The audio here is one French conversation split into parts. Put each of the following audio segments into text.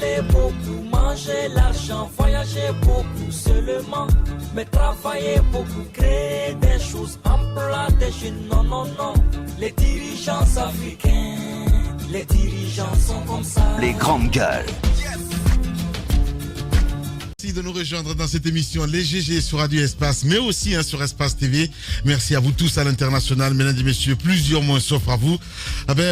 parler beaucoup, manger l'argent, voyager beaucoup seulement, mais travailler beaucoup, créer des choses, emploi des jeunes, non, non, non. Les dirigeants africains, les dirigeants sont comme ça. Les grandes gueules. Merci de nous rejoindre dans cette émission Les GG sur Radio Espace, mais aussi sur Espace TV. Merci à vous tous à l'international, mesdames et messieurs, plusieurs mois sauf à vous.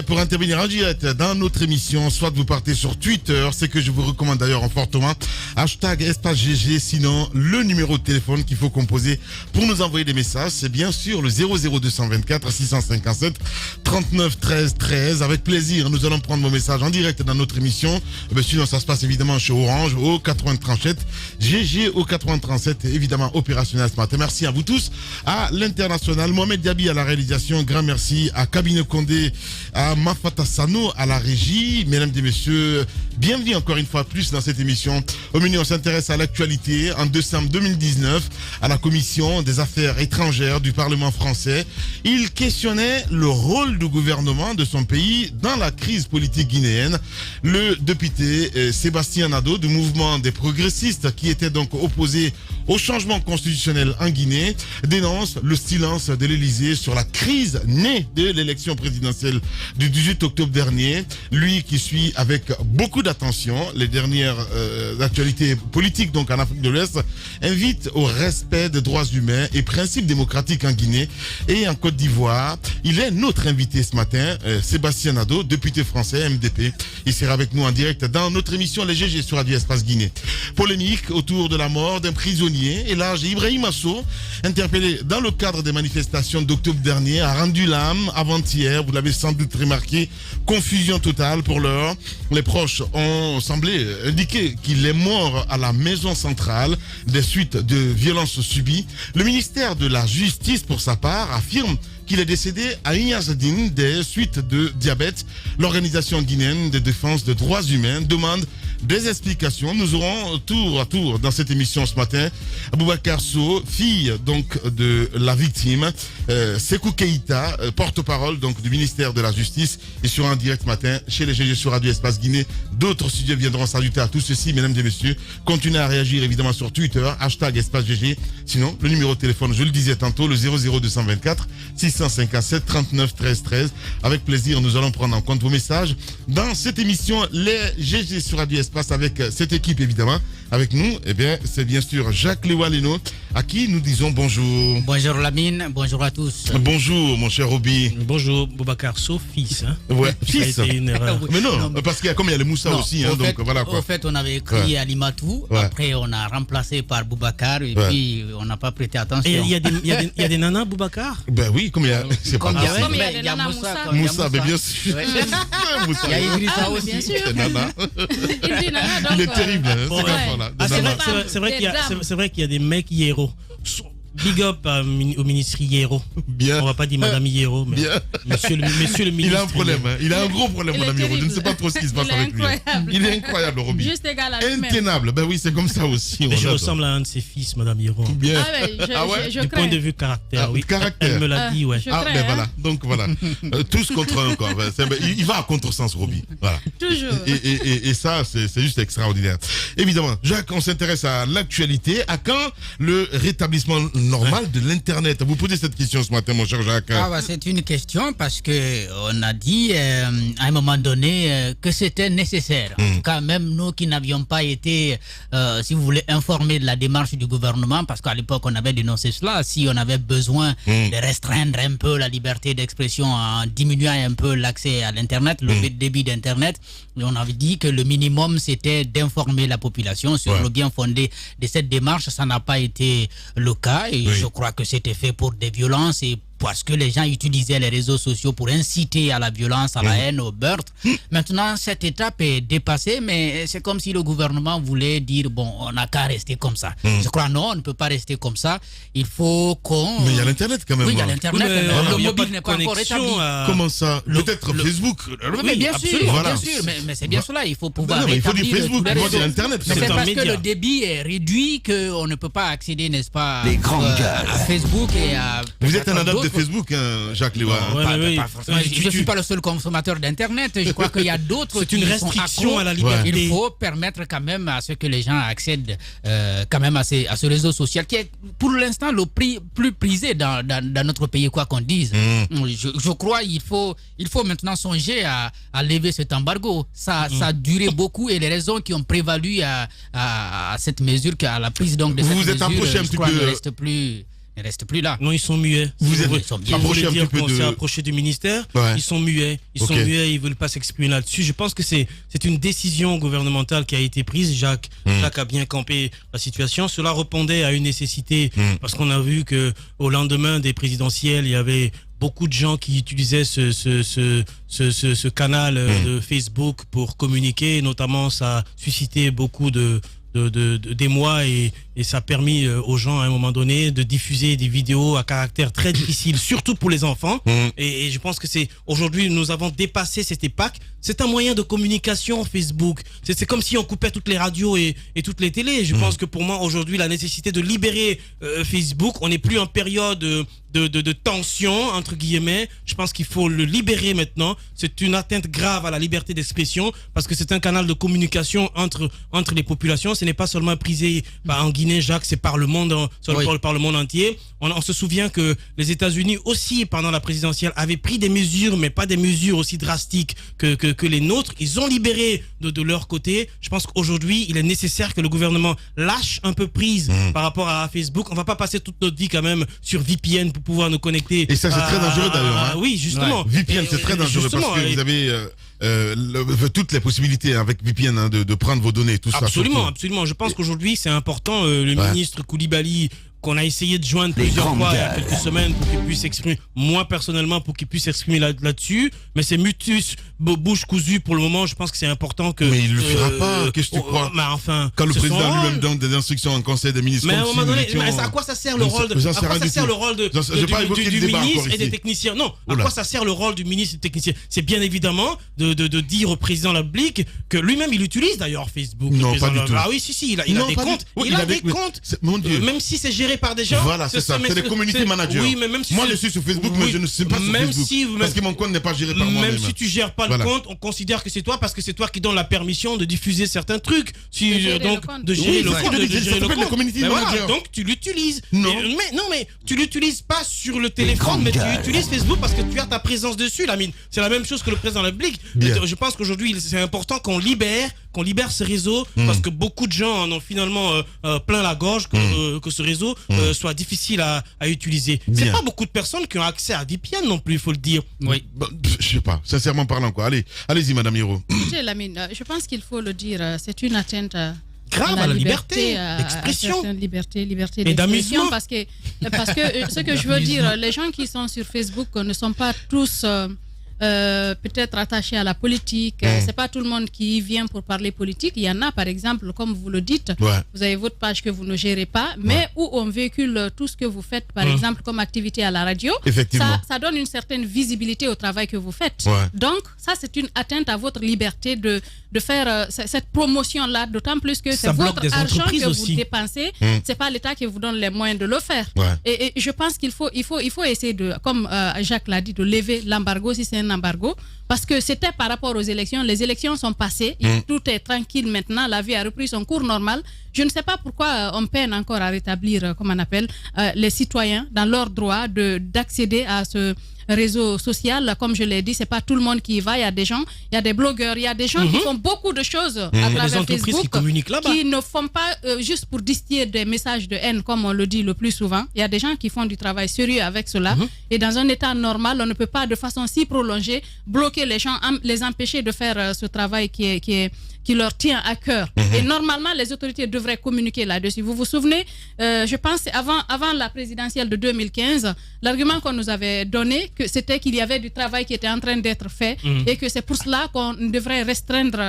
Pour intervenir en direct dans notre émission, soit vous partez sur Twitter, c'est que je vous recommande d'ailleurs en fortement, hashtag Espace GG, sinon le numéro de téléphone qu'il faut composer pour nous envoyer des messages, c'est bien sûr le 00224 657 39 13 13. Avec plaisir, nous allons prendre vos messages en direct dans notre émission. Sinon, ça se passe évidemment chez Orange, au 8037. GG au 8037, évidemment opérationnel ce matin. Merci à vous tous. À l'international, Mohamed Diaby à la réalisation. Grand merci à Kabine Condé, à Mafata Sano à la régie. Mesdames et messieurs, bienvenue encore une fois plus dans cette émission. Au menu, on s'intéresse à l'actualité. En décembre 2019, à la Commission des Affaires étrangères du Parlement français, il questionnait le rôle du gouvernement de son pays dans la crise politique guinéenne. Le député Sébastien Nadeau du mouvement des progressistes, qui était donc opposé au changement constitutionnel en Guinée, dénonce le silence de l'Élysée sur la crise née de l'élection présidentielle du 18 octobre dernier. Lui qui suit avec beaucoup d'attention les dernières actualités politiques donc en Afrique de l'Ouest, invite au respect des droits humains et principes démocratiques en Guinée et en Côte d'Ivoire. Il est notre invité ce matin, Sébastien Nadeau, député français MDP. Il sera avec nous en direct dans notre émission Les GG sur Radio Espace Guinée. Polémique autour de la mort d'un prisonnier. Et là, Ibrahim Asso, interpellé dans le cadre des manifestations d'octobre dernier, a rendu l'âme avant-hier. Vous l'avez sans doute remarqué, confusion totale pour l'heure. Les proches ont semblé indiquer qu'il est mort à la maison centrale des suites de violences subies. Le ministère de la Justice, pour sa part, affirme qu'il est décédé à Ignazadine des suites de diabète. L'organisation guinéenne de défense des droits humains demande des explications. Nous aurons tour à tour dans cette émission ce matin Boubacar Sow, fille donc de la victime, Sekou Keïta, porte-parole donc du ministère de la Justice, et sur un direct matin chez les GG sur Radio Espace Guinée. D'autres sujets viendront s'ajouter à tout ceci, mesdames et messieurs. Continuez à réagir évidemment sur Twitter, hashtag Espace GG. Sinon, le numéro de téléphone, je le disais tantôt, le 00224 657 39 13 13. Avec plaisir, nous allons prendre en compte vos messages dans cette émission Les GG sur Radio Espace avec cette équipe évidemment. Avec nous, c'est bien sûr Jacques Lewaleno, à qui nous disons bonjour. Bonjour Lamine, bonjour à tous. Bonjour mon cher Roby. Bonjour Boubacar Sow, fils. Ouais, fils. Une erreur. Mais non, parce qu'il y a comme il y a le Moussa aussi, donc voilà quoi. En fait, on avait écrit Alimatou, après on a remplacé par Boubacar et puis on n'a pas prêté attention. Et il y a des nanas Boubacar? Ben oui, comme il y a, c'est pas grave. Comme il y a des nanas Moussa, mais bien sûr. Moussa. Il y a Idrissa aussi. Bien sûr. Il est terrible, c'est vrai qu'il y a des mecs Hiero. Big up au ministre Hiero. Bien. On va pas dire Madame Hiero, mais monsieur le ministre. Il a un problème, il a un gros problème, Madame Hiero. Je ne sais pas trop ce qui se passe avec lui. Il est incroyable, Roby. Juste égal à lui-même. Intenable. Ben oui, c'est comme ça aussi. Mais je ressemble à un de ses fils, Madame Hiero. Bien. Je du point de vue caractère, oui. Caractère. Elle me l'a dit, ouais. Ben voilà. Donc voilà. Tous contre un, quoi. Il va à contresens, Roby. Voilà. Toujours. Et ça, c'est juste extraordinaire. Évidemment, Jacques, on s'intéresse à l'actualité. À quand le rétablissement normal de l'Internet? Vous posez cette question ce matin, mon cher Jacques. C'est une question parce que on a dit à un moment donné que c'était nécessaire. En tout cas, même nous qui n'avions pas été, si vous voulez, informés de la démarche du gouvernement, parce qu'à l'époque on avait dénoncé cela, si on avait besoin de restreindre un peu la liberté d'expression en diminuant un peu l'accès à l'Internet, le débit d'Internet, on avait dit que le minimum c'était d'informer la population sur le bien fondé de cette démarche. Ça n'a pas été le cas et je crois que c'était fait pour des violences et parce que les gens utilisaient les réseaux sociaux pour inciter à la violence, à la haine, au meurtre. Maintenant, cette étape est dépassée, mais c'est comme si le gouvernement voulait dire, bon, on n'a qu'à rester comme ça. Je crois non, on ne peut pas rester comme ça. Il faut qu'on... Mais il y a l'Internet quand même. Oui, il y a l'Internet. Oui, le mobile n'est pas encore rétabli. Comment ça? Peut-être Facebook. Mais bien sûr, bien sûr. Mais c'est bien cela. Il faut pouvoir rétablir. Il faut du Facebook, il faut de l'Internet. C'est parce que le débit est réduit qu'on ne peut pas accéder, n'est-ce pas, Les grandes gueules. à Facebook et à... Vous êtes un adepte de Facebook, hein, Jacques Léwa. Je ne suis pas le seul consommateur d'Internet. Je crois qu'il y a d'autres. C'est une restriction à la liberté. Il faut permettre quand même à ce que les gens accèdent quand même à ce réseau social qui est pour l'instant le plus prisé dans notre pays, quoi qu'on dise. Je crois qu'il faut maintenant songer à lever cet embargo. Ça a duré beaucoup et les raisons qui ont prévalu à cette mesure, à la prise donc de cette mesure, vous êtes approché un petit peu. Ne reste plus là. Non, ils sont muets. Vous êtes approché un petit peu. On s'est approché du ministère. Ils sont muets. Ils ne veulent pas s'exprimer là-dessus. Je pense que c'est une décision gouvernementale qui a été prise. Jacques a bien campé la situation. Cela répondait à une nécessité parce qu'on a vu que au lendemain des présidentielles, il y avait beaucoup de gens qui utilisaient ce canal de Facebook pour communiquer. Notamment, ça a suscité beaucoup d'émoi et ça a permis aux gens à un moment donné de diffuser des vidéos à caractère très difficile, surtout pour les enfants. Et je pense que aujourd'hui nous avons dépassé cette époque. C'est un moyen de communication, Facebook. C'est comme si on coupait toutes les radios et toutes les télés. Je pense que pour moi aujourd'hui la nécessité de libérer Facebook, on n'est plus en période de tension entre guillemets. Je pense qu'il faut le libérer maintenant. C'est une atteinte grave à la liberté d'expression parce que c'est un canal de communication entre les populations. Ce n'est pas seulement prisé en Guinée, Jacques, c'est par le monde, par le monde entier. On se souvient que les États-Unis aussi, pendant la présidentielle, avaient pris des mesures, mais pas des mesures aussi drastiques que les nôtres. Ils ont libéré de leur côté. Je pense qu'aujourd'hui, il est nécessaire que le gouvernement lâche un peu prise par rapport à Facebook. On va pas passer toute notre vie quand même sur VPN pour pouvoir nous connecter. Et ça, c'est très dangereux d'ailleurs. Oui, justement. VPN, c'est très dangereux parce que vous avez toutes les possibilités avec VPN de prendre vos données, tout ça. Absolument. Je pense qu'aujourd'hui, c'est important. Le ministre Koulibaly, qu'on a essayé de joindre plusieurs fois il y a quelques semaines pour qu'il puisse s'exprimer, moi personnellement pour qu'il puisse s'exprimer là-dessus, mais c'est mutus, bouche cousue pour le moment. Je pense que c'est important que... Mais il le fera pas, qu'est-ce que tu crois? Mais enfin, quand le président lui-même donne des instructions en conseil des ministres, mais à un moment donné, à quoi ça sert le rôle du ministre et des techniciens? Non, à quoi ça sert le rôle du ministre et des techniciens? C'est bien évidemment de dire au président de la République que lui-même il utilise d'ailleurs Facebook. Non, pas du tout. Ah oui, si, il a des comptes. Il a des comptes. Mon Dieu. Même si c'est géré par des gens. Voilà, c'est ça. C'est des community managers. Oui, mais même si moi, je suis sur Facebook, mais je ne sais pas sur Facebook. Parce que mon compte n'est pas géré par moi-même. Même si tu gères pas le compte, on considère que c'est toi parce que c'est toi qui donne la permission de diffuser certains trucs. De gérer le compte. Donc, tu l'utilises. Mais tu l'utilises pas sur le téléphone, mais tu utilises Facebook parce que tu as ta présence dessus, Lamine. C'est la même chose que le président de la République. Je pense qu'aujourd'hui, c'est important qu'on libère ce réseau parce que beaucoup de gens en ont finalement plein la gorge que ce réseau soit difficile à utiliser. C'est pas beaucoup de personnes qui ont accès à VPN non plus, il faut le dire. Oui. Je sais pas, sincèrement parlant quoi. Allez-y Madame Hiro. Écoutez Lamine, je pense qu'il faut le dire, c'est une atteinte grave à la liberté d'expression, liberté et d'amusement. Parce que ce que je veux dire, les gens qui sont sur Facebook ne sont pas tous peut-être attachés à la politique. C'est pas tout le monde qui vient pour parler politique. Il y en a, par exemple, comme vous le dites, vous avez votre page que vous ne gérez pas, mais où on véhicule tout ce que vous faites, par exemple, comme activité à la radio. Ça donne une certaine visibilité au travail que vous faites. Donc, ça, c'est une atteinte à votre liberté de faire cette promotion-là, d'autant plus que c'est votre argent que vous dépensez. C'est pas l'État qui vous donne les moyens de le faire. Et je pense qu'il faut essayer de, comme Jacques l'a dit, de lever l'embargo si c'est un embargo, parce que c'était par rapport aux élections. Les élections sont passées, tout est tranquille maintenant, la vie a repris son cours normal. Je ne sais pas pourquoi on peine encore à rétablir, comme on appelle, les citoyens dans leur droit d'accéder à ce réseau social. Comme je l'ai dit, c'est pas tout le monde qui y va. Il y a des gens, il y a des blogueurs, il y a des gens qui font beaucoup de choses à travers Facebook, qui ne font pas juste pour distiller des messages de haine, comme on le dit le plus souvent. Il y a des gens qui font du travail sérieux avec cela. Et dans un état normal, on ne peut pas de façon si prolongée bloquer les gens, les empêcher de faire ce travail qui leur tient à cœur. Et normalement, les autorités devraient communiquer là-dessus. Vous vous souvenez, je pense, avant la présidentielle de 2015, l'argument qu'on nous avait donné, que c'était qu'il y avait du travail qui était en train d'être fait et que c'est pour cela qu'on devrait restreindre,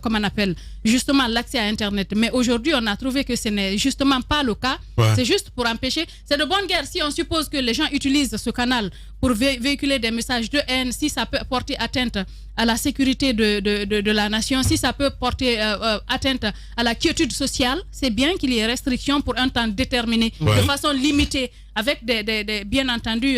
comme on appelle, justement l'accès à Internet. Mais aujourd'hui, on a trouvé que ce n'est justement pas le cas. C'est juste pour empêcher. C'est de bonne guerre si on suppose que les gens utilisent ce canal pour véhiculer des messages de haine, si ça peut porter atteinte à la sécurité de la nation, si ça peut porter atteinte à la quiétude sociale, c'est bien qu'il y ait restrictions pour un temps déterminé, de façon limitée, avec bien entendu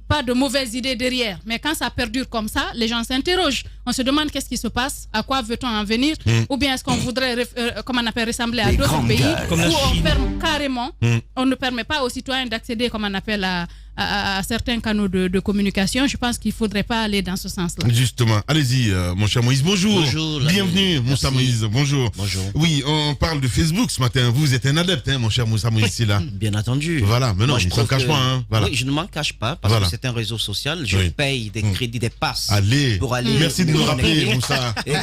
pas de mauvaises idées derrière. Mais quand ça perdure comme ça, les gens s'interrogent. On se demande qu'est-ce qui se passe, à quoi veut-on en venir, ou bien est-ce qu'on voudrait, comme on appelle, ressembler à d'autres pays où on ferme carrément, on ne permet pas aux citoyens d'accéder, comme on appelle, à certains canaux de communication. Je pense qu'il ne faudrait pas aller dans ce sens-là. Justement. Allez-y, mon cher Moïse. Bonjour. Bonjour. Bienvenue, Moussa Moïse. Bonjour. Bonjour. Oui, on parle de Facebook ce matin. Vous êtes un adepte, mon cher Moussa Moïse, c'est là. Bien entendu. Voilà, mais non, je ne m'en cache pas. Hein. Voilà. Oui, je ne m'en cache pas parce que c'est un réseau social. Je paye des crédits, des passes pour aller. Merci de nous rappeler, Moussa. Et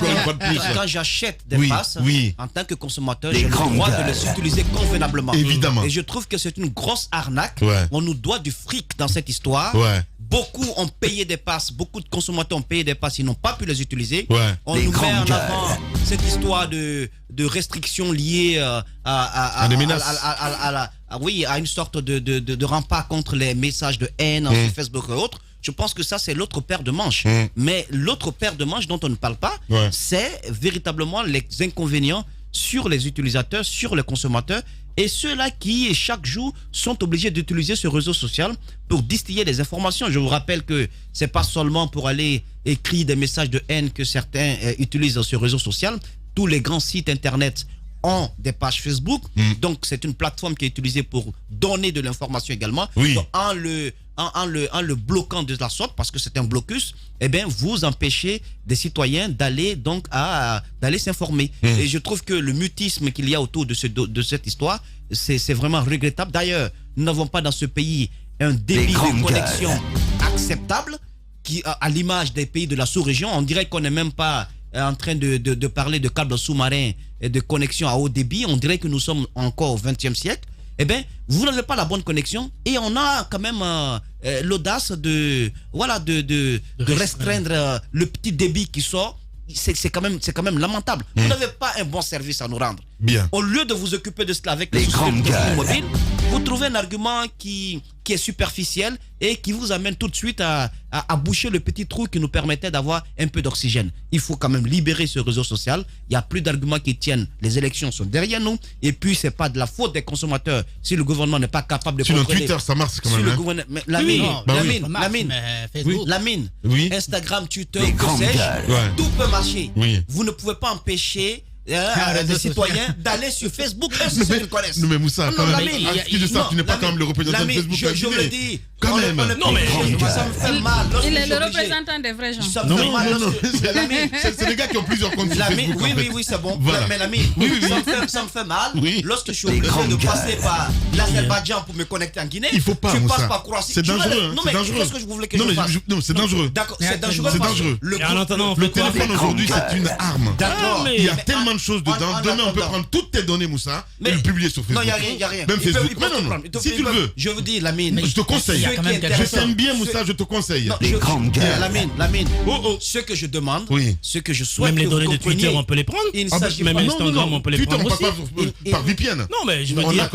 quand j'achète des passes, en tant que consommateur, j'ai le droit de les utiliser convenablement. Évidemment. Et je trouve que c'est une grosse arnaque. On nous doit du fric dans cette histoire. Beaucoup ont payé des passes, beaucoup de consommateurs ont payé des passes, ils n'ont pas pu les utiliser. On nous met en avant cette histoire de restrictions liées à une sorte de rempart contre les messages de haine sur Facebook et autres. Je pense que ça, c'est l'autre paire de manches. Mais l'autre paire de manches dont on ne parle pas, c'est véritablement les inconvénients sur les utilisateurs, sur les consommateurs, et ceux-là qui, chaque jour, sont obligés d'utiliser ce réseau social pour distiller des informations. Je vous rappelle que ce n'est pas seulement pour aller écrire des messages de haine que certains utilisent ce réseau social. Tous les grands sites Internet ont des pages Facebook. Donc, c'est une plateforme qui est utilisée pour donner de l'information également. Donc, en le bloquant de la sorte, parce que c'est un blocus, eh bien, vous empêchez des citoyens d'aller donc d'aller s'informer. Et je trouve que le mutisme qu'il y a autour de cette histoire, c'est vraiment regrettable. D'ailleurs, nous n'avons pas dans ce pays un débit de connexion acceptable, qui, à l'image des pays de la sous-région. On dirait qu'on n'est même pas en train de parler de câbles sous-marins et de connexion à haut débit. On dirait que nous sommes encore au XXe siècle. Eh bien, vous n'avez pas la bonne connexion et on a quand même l'audace de restreindre le petit débit qui sort. C'est quand même lamentable. Vous n'avez pas un bon service à nous rendre. Bien. Au lieu de vous occuper de cela avec les sociétés mobiles, vous trouvez un argument qui est superficiel et qui vous amène tout de suite à boucher le petit trou qui nous permettait d'avoir un peu d'oxygène. Il faut quand même libérer ce réseau social. Il n'y a plus d'arguments qui tiennent. Les élections sont derrière nous. Et puis, ce n'est pas de la faute des consommateurs si le gouvernement n'est pas capable de contrôler. Sur Twitter, ça marche quand même. Lamine, Instagram, Twitter, que sais-je, tout peut marcher. Vous ne pouvez pas empêcher des citoyens d'aller sur Facebook, eux ceux qui le connaissent. Non mais Moussa, quand même, tu n'es pas quand même le représentant de Facebook. Je le dis. Quand même. Non mais ça me fait mal. Il est le représentant des vrais gens. Ça me fait mal. C'est des gars qui ont plusieurs comptes sur Facebook. Oui, c'est bon. Mais Lamine, ça me fait mal. Lorsque je suis obligé de passer par l'Azerbaïdjan pour me connecter en Guinée, il faut pas, je Moussa. passe par Croatie. C'est dangereux. Non mais qu'est-ce que je voulais que je fasse? Non, c'est dangereux. D'accord, c'est dangereux. C'est dangereux. Le téléphone aujourd'hui, c'est une arme. D'accord. Il y a tellement de choses dedans. Demain, on peut prendre toutes tes données, Moussa, et le publier sur Facebook. Non, il n'y a rien. Même Facebook. Non. Si tu le veux. Je vous dis, Lamine. Je te conseille. Je t'aime bien, Moussa, je te conseille. Lamine. Ce que je demande, ce que je souhaite. Même les que vous données de compreniez, Twitter, on peut les prendre. Même Instagram, on peut les prendre aussi. Par VPN. Non, mais je veux dire,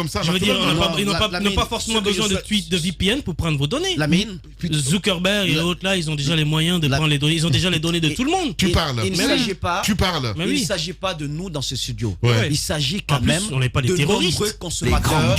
ils n'ont pas forcément besoin de VPN pour prendre vos données. Lamine. Zuckerberg et autres, là, ils ont déjà les moyens de prendre les données. Ils ont déjà les données de tout le monde. Tu parles. Il ne s'agit pas de nous dans ce studio. Il s'agit quand même de nombreux consommateurs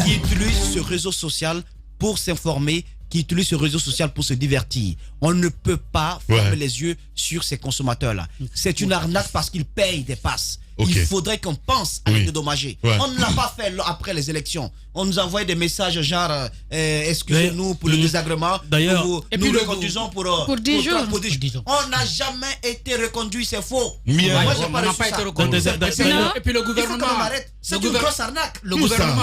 qui utilisent ce réseau social pour s'informer, qui utilisent ce réseau social pour se divertir. On ne peut pas fermer les yeux sur ces consommateurs-là. C'est une arnaque parce qu'ils payent des passes. Il faudrait qu'on pense à les dédommager. On ne l'a pas fait après les élections. On nous envoyait des messages genre excusez-nous pour le désagrément. D'ailleurs, nous le reconduisons pour 10 jours. On n'a jamais été reconduit, c'est faux. Moi, j'ai pas reçu ça. Et puis le gouvernement. C'est une grosse arnaque. Le gouvernement.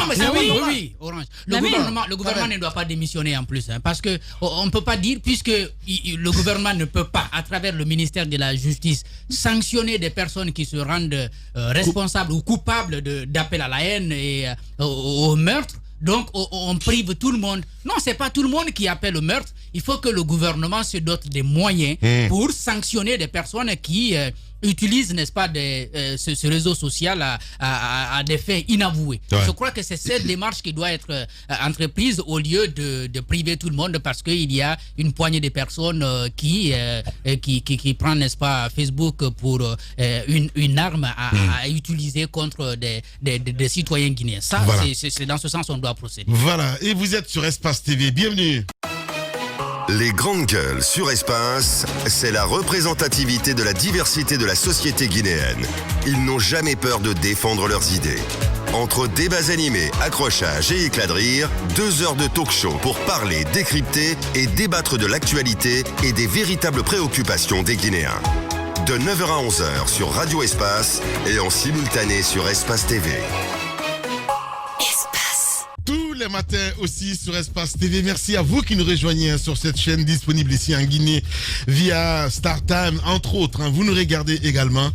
Oui, Orange. Le gouvernement ne doit pas démissionner en plus. Parce que on ne peut pas dire, puisque le gouvernement ne peut pas, à travers le ministère de la Justice, sanctionner des personnes qui se rendent responsables ou coupables d'appel à la haine et au meurtre. Donc on prive tout le monde. Non, c'est pas tout le monde qui appelle au meurtre. il faut que le gouvernement se dote des moyens pour sanctionner des personnes qui utilisent, n'est-ce pas, ce réseau social à des fins inavoués. Je crois que c'est cette démarche qui doit être entreprise au lieu de priver tout le monde parce qu'il y a une poignée de personnes qui prennent, n'est-ce pas, Facebook pour une arme à utiliser contre des citoyens guinéens. Ça, voilà. C'est dans ce sens qu'on doit procéder. Voilà, et vous êtes sur Espace TV, bienvenue. Les grandes gueules sur Espace, c'est la représentativité de la diversité de la société guinéenne. Ils n'ont jamais peur de défendre leurs idées. Entre débats animés, accrochages et éclats de rire, 2 heures de talk-show pour parler, décrypter et débattre de l'actualité et des véritables préoccupations des Guinéens. De 9h à 11h sur Radio Espace et en simultané sur Espace TV. Tous les matins aussi sur Espace TV. Merci à vous qui nous rejoignez sur cette chaîne disponible ici en Guinée via StarTime, entre autres. Vous nous regardez également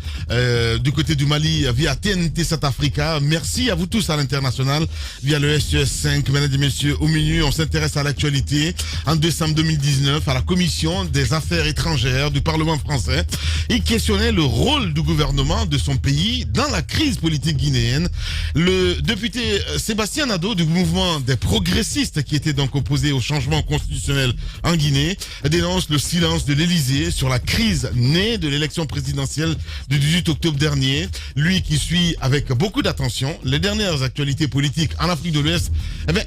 du côté du Mali via TNT South Africa. Merci à vous tous à l'international via le SES 5. Mesdames et messieurs, au menu, on s'intéresse à l'actualité. En décembre 2019, à la Commission des Affaires étrangères du Parlement français, il questionnait le rôle du gouvernement de son pays dans la crise politique guinéenne. Le député Sébastien Nadeau du mouvement des progressistes qui était donc opposé au changement constitutionnel en Guinée dénonce le silence de l'Élysée sur la crise née de l'élection présidentielle du 18 octobre dernier. Lui qui suit avec beaucoup d'attention les dernières actualités politiques en Afrique de l'Ouest,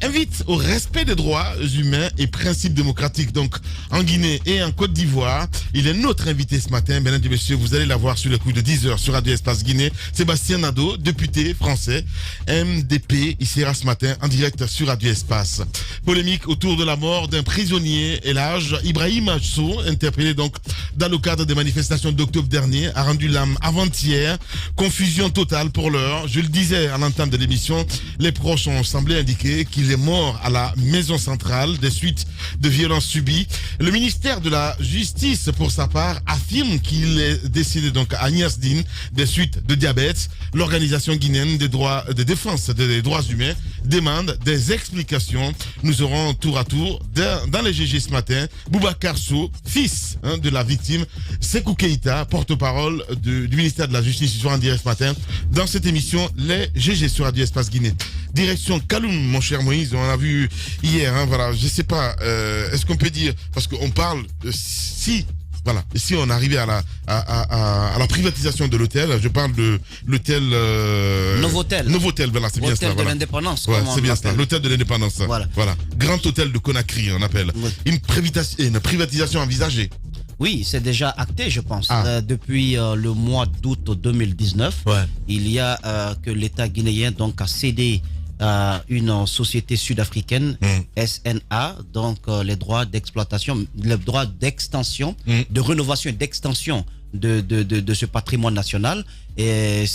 invite au respect des droits humains et principes démocratiques donc en Guinée et en Côte d'Ivoire. Il est notre invité ce matin, mesdames et messieurs, vous allez la voir sur le coup de 10h sur Radio Espace Guinée. Sébastien Nadeau, député français MDP, il sera ce matin en direct sur Radio Espace. Polémique autour de la mort d'un prisonnier, Elhadj Ibrahim Sow, interpellé donc dans le cadre des manifestations d'octobre dernier, a rendu l'âme avant-hier. Confusion totale pour l'heure. Je le disais à l'entame de l'émission, les proches ont semblé indiquer qu'il est mort à la maison centrale des suites de violences subies. Le ministère de la Justice, pour sa part, affirme qu'il est décédé donc à Niasdine des suites de diabète. L'organisation guinéenne des droits de défense des droits humains demande des explications. Nous aurons tour à tour dans les GG ce matin Boubacar Sow, fils de la victime, Sékou Keïta, porte-parole du ministère de la Justice. Ils seront en direct ce matin dans cette émission les GG sur Radio Espace Guinée. Direction Kaloum, mon cher Moïse, on a vu hier, voilà, je sais pas, est-ce qu'on peut dire, parce qu'on parle, si on arrivait à la privatisation de l'hôtel, je parle de l'hôtel Novotel, voilà, c'est bien ça. L'hôtel de l'indépendance. Ouais, c'est bien ça, l'hôtel de l'indépendance. Voilà. Grand hôtel de Conakry, on appelle. Oui. Une privatisation envisagée. Oui, c'est déjà acté, je pense. Depuis le mois d'août 2019, il y a que l'État guinéen donc a cédé une société sud-africaine, SNA, donc les droits d'exploitation, les droits d'extension, de rénovation et d'extension de ce patrimoine national. Et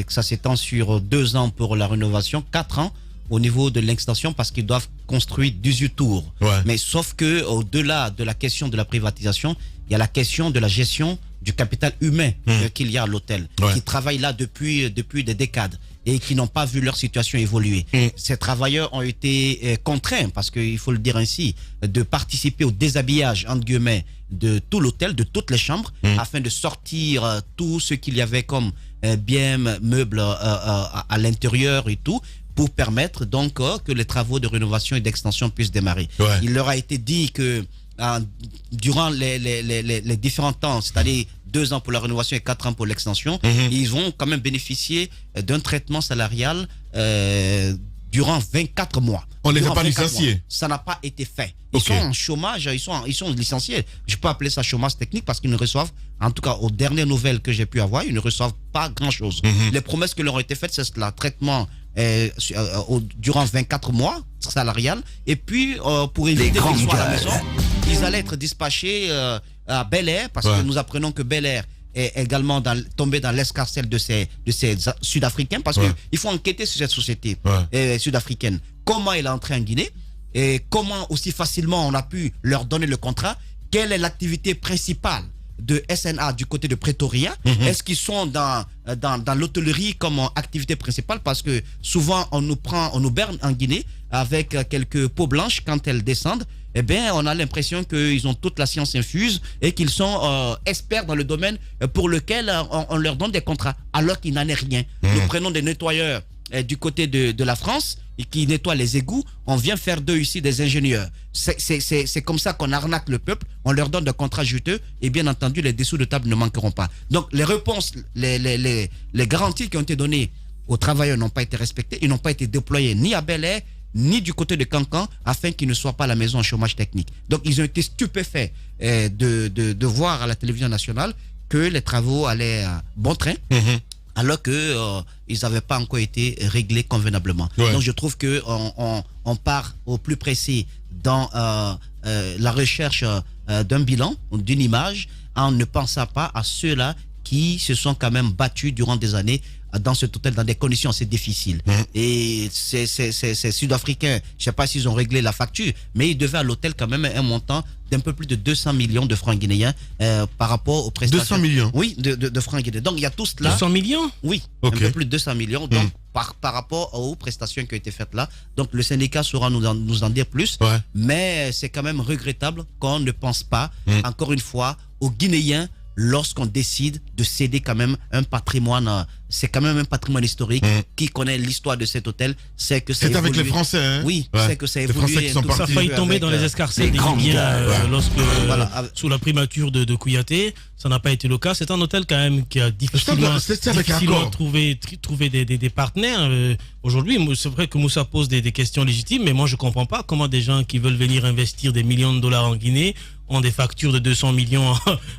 ça s'étend sur 2 ans pour la rénovation, 4 ans au niveau de l'extension parce qu'ils doivent construire 18 tours. Mais sauf que au-delà de la question de la privatisation, il y a la question de la gestion du capital humain qu'il y a à l'hôtel, qui travaillent là depuis des décades et qui n'ont pas vu leur situation évoluer. Ces travailleurs ont été contraints, parce qu'il faut le dire ainsi, de participer au déshabillage, entre guillemets, de tout l'hôtel, de toutes les chambres, afin de sortir tout ce qu'il y avait comme biens, meubles à l'intérieur et tout, pour permettre donc que les travaux de rénovation et d'extension puissent démarrer. Il leur a été dit que durant les différents temps, c'est-à-dire 2 ans pour la rénovation et 4 ans pour l'extension, ils vont quand même bénéficier d'un traitement salarial durant 24 mois. On les a pas licenciés. Ça n'a pas été fait. Ils sont en chômage, ils sont licenciés. Je peux appeler ça chômage technique parce qu'ils ne reçoivent, en tout cas aux dernières nouvelles que j'ai pu avoir, ils ne reçoivent pas grand-chose. Les promesses qui leur ont été faites, c'est le traitement durant 24 mois salarial, et puis pour éviter qu'ils soient à la maison, ils allaient être dispatchés à Bel Air, parce que nous apprenons que Bel Air est également tombé dans l'escarcelle de ces Sud-Africains, parce qu'il faut enquêter sur cette société sud-africaine. Comment elle est entrée en Guinée et comment aussi facilement on a pu leur donner le contrat, quelle est l'activité principale de SNA du côté de Pretoria? Est-ce qu'ils sont dans l'hôtellerie comme activité principale? Parce que souvent, on nous berne en Guinée avec quelques peaux blanches quand elles descendent. Eh bien, on a l'impression qu'ils ont toute la science infuse et qu'ils sont experts dans le domaine pour lequel on leur donne des contrats, alors qu'il n'en est rien. Nous prenons des nettoyeurs du côté de la France et qui nettoient les égouts, on vient faire d'eux ici des ingénieurs. C'est comme ça qu'on arnaque le peuple, on leur donne des contrats juteux et bien entendu, les dessous de table ne manqueront pas. Donc, les réponses, les garanties qui ont été données aux travailleurs n'ont pas été respectées, ils n'ont pas été déployés ni à Bel-Air, ni du côté de Cancan, afin qu'ils ne soient pas à la maison en chômage technique. Donc, ils ont été stupéfaits de voir à la télévision nationale que les travaux allaient à bon train, alors qu'ils n'avaient pas encore été réglés convenablement. Donc, je trouve qu'on part au plus précis dans la recherche d'un bilan, d'une image, en ne pensant pas à ceux-là qui se sont quand même battus durant des années dans cet hôtel, dans des conditions assez difficiles. Et ces Sud-Africains, je ne sais pas s'ils ont réglé la facture, mais ils devaient à l'hôtel quand même un montant d'un peu plus de 200 millions de francs guinéens par rapport aux prestations. 200 millions? Oui, de francs guinéens. Donc il y a tout cela. 200 millions? Oui, un peu plus de 200 millions. Donc par rapport aux prestations qui ont été faites là. Donc le syndicat saura nous en dire plus. Mais c'est quand même regrettable qu'on ne pense pas, encore une fois, aux Guinéens lorsqu'on décide de céder quand même un patrimoine. C'est quand même un patrimoine historique. Qui connaît l'histoire de cet hôtel sait que c'est avec les Français, hein? Oui, c'est que ça a évolué. Ça a failli tomber dans les escarcelles des Guinéens sous la primature de Kouyaté. Ça n'a pas été le cas. C'est un hôtel quand même qui a difficilement trouvé des partenaires. Aujourd'hui, c'est vrai que Moussa pose des questions légitimes, mais moi je comprends pas comment des gens qui veulent venir investir des millions de dollars en Guinée ont des factures de 200 millions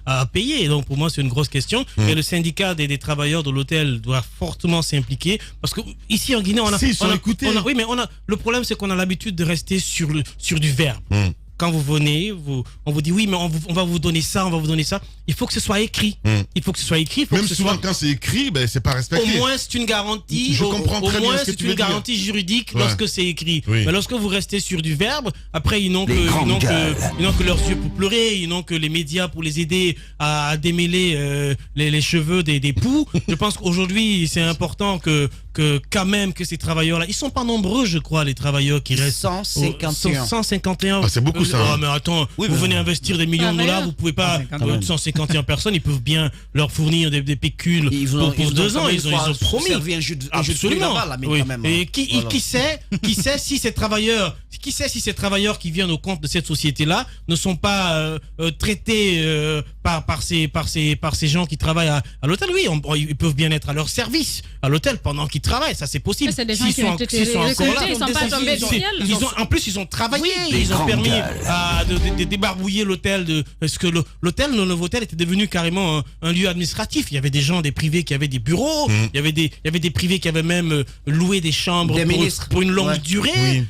à payer. Et donc pour moi c'est une grosse question. Et le syndicat des travailleurs de l'hôtel doit fortement s'impliquer, parce que ici en Guinée le problème c'est qu'on a l'habitude de rester sur du verbe. Quand vous venez, on vous dit oui, mais on va vous donner ça, on va vous donner ça. Il faut que ce soit écrit. Il faut que ce soit écrit. Même souvent, quand c'est écrit, c'est pas respecté. Au moins, c'est une garantie. Je comprends très bien ce que tu veux dire. C'est une garantie juridique lorsque c'est écrit. Mais lorsque vous restez sur du verbe, après, ils n'ont que leurs yeux pour pleurer, ils n'ont que les médias pour les aider à démêler les cheveux des poux. Je pense qu'aujourd'hui, c'est important que quand même que ces travailleurs-là, ils sont pas nombreux, je crois, les travailleurs qui restent. 151. C'est beaucoup ça. Mais attends, vous venez investir des millions de dollars, vous pouvez pas. 151 personnes, ils peuvent bien leur fournir des pécules pour 2 ans. Ils ont promis. Absolument. Et qui sait si ces travailleurs, qui viennent au compte de cette société-là ne sont pas traités par ces gens qui travaillent à l'hôtel. Oui, ils peuvent bien être à leur service à l'hôtel pendant qu'ils travaillent. Ça, c'est possible. C'est des gens qui ont été recrutés, ils sont pas tombés du ciel. En plus, ils ont travaillé. Ils ont permis de débarbouiller l'hôtel. Parce que l'hôtel, le nouveau hôtel, était devenu carrément un lieu administratif. Il y avait des gens, des privés qui avaient des bureaux. Il y avait des privés qui avaient même loué des chambres pour une longue durée.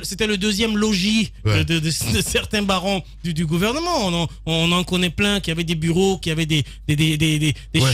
C'était le deuxième logis de certains barons du gouvernement. On en connaît plein qui avaient des bureaux, qui avaient des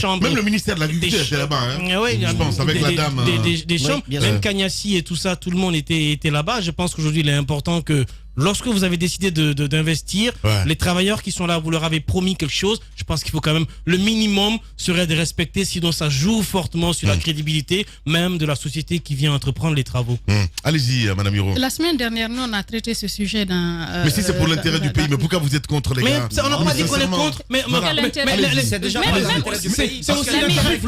chambres. Même le ministère de l'Agriculture était là-bas. Je pense, avec la dame. Des chambres. Même Cagnassi et tout ça, tout le monde était là-bas. Je pense qu'aujourd'hui, il est important que lorsque vous avez décidé d'investir, les travailleurs qui sont là, vous leur avez promis quelque chose. Je pense qu'il faut quand même, le minimum serait de respecter, sinon ça joue fortement sur la crédibilité même de la société qui vient entreprendre les travaux. Allez-y, Madame Hiro. La semaine dernière, nous, on a traité ce sujet dans... mais si c'est pour l'intérêt du pays, mais pourquoi vous êtes contre, les gars? Mais on n'a pas dit qu'on est contre. Mais c'est déjà pour l'intérêt du pays. C'est aussi l'intérêt.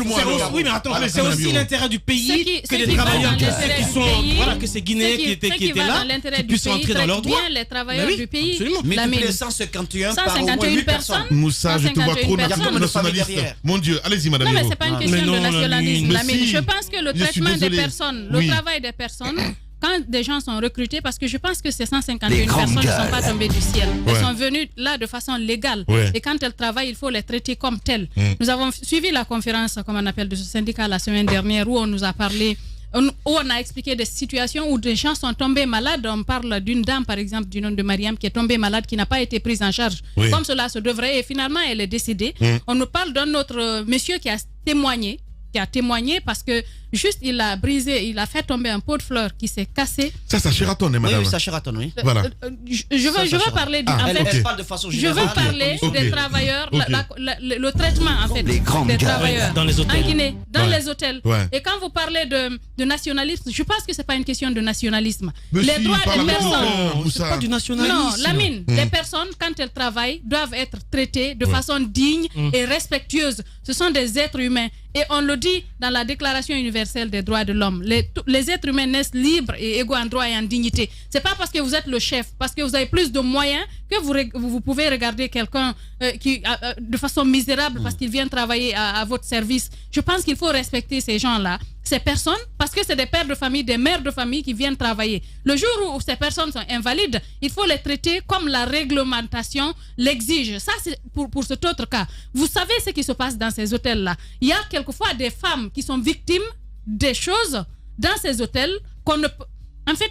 Oui, mais attends, c'est aussi l'intérêt du pays que les travailleurs qui sont... Voilà, que ces Guinéens qui étaient là, qui puissent rentrer dans leurs droits. Les travailleurs du pays. Absolument. Mais 151 par au moins 8 personnes. Moussa, je te vois trop nationaliste. Mon Dieu, allez-y, Madame. Non, mais c'est pas une question de nationalisme. Je pense que le traitement des personnes, le travail des personnes, quand des gens sont recrutés, parce que je pense que ces 151 personnes ne sont pas tombées du ciel. Elles sont venues là de façon légale. Et quand elles travaillent, il faut les traiter comme telles. Nous avons suivi la conférence, comme on appelle, de ce syndicat la semaine dernière, où on nous a parlé, où on a expliqué des situations où des gens sont tombés malades. On parle d'une dame, par exemple, du nom de Mariam, qui est tombée malade, qui n'a pas été prise en charge comme cela se devrait, et finalement elle est décédée. On nous parle d'un autre monsieur qui a témoigné, qui a témoigné parce que juste il a fait tomber un pot de fleurs qui s'est cassé. Ça, c'est à Sheraton, madame. Oui, c'est à Sheraton, oui. Voilà. Je veux parler elle parle de façon générale. Je veux parler des travailleurs, le traitement en fait des travailleurs dans les hôtels. en Guinée, les hôtels. Et quand vous parlez de nationalisme, je pense que c'est pas une question de nationalisme. Les droits des personnes. C'est pas du nationalisme. Non, Lamine, les personnes quand elles travaillent doivent être traitées de façon digne et respectueuse. Ce sont des êtres humains. Et on le dit dans la Déclaration universelle des droits de l'homme. Les êtres humains naissent libres et égaux en droit et en dignité. C'est pas parce que vous êtes le chef, parce que vous avez plus de moyens que vous pouvez regarder quelqu'un qui de façon misérable parce qu'il vient travailler à votre service. Je pense qu'il faut respecter ces gens-là, ces personnes, parce que c'est des pères de famille, des mères de famille qui viennent travailler. Le jour où ces personnes sont invalides, il faut les traiter comme la réglementation l'exige. Ça, c'est pour cet autre cas. Vous savez ce qui se passe dans ces hôtels-là. Il y a quelquefois des femmes qui sont victimes des choses dans ces hôtels qu'on ne peut... En fait,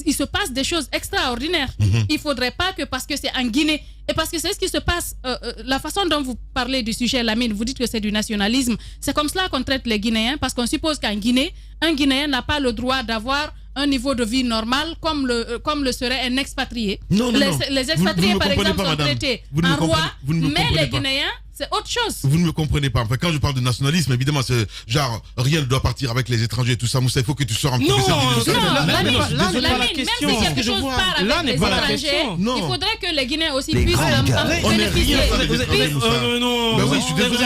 il se passe des choses extraordinaires. Il ne faudrait pas que, parce que c'est en Guinée, et parce que c'est ce qui se passe, la façon dont vous parlez du sujet, Lamine, vous dites que c'est du nationalisme. C'est comme cela qu'on traite les Guinéens, parce qu'on suppose qu'en Guinée, un Guinéen n'a pas le droit d'avoir un niveau de vie normal comme le serait un expatrié. Non. Les expatriés, par exemple, sont traités en roi, mais les Guinéens, c'est autre chose. Vous ne me comprenez pas. Enfin, quand je parle de nationalisme, évidemment, c'est genre rien ne doit partir avec les étrangers et tout ça. Moussa, il faut que tu sors un petit peu. Même si quelque chose part avec les étrangers, il faudrait que les Guinéens aussi puissent bénéficier. Non, oui, je suis désolé.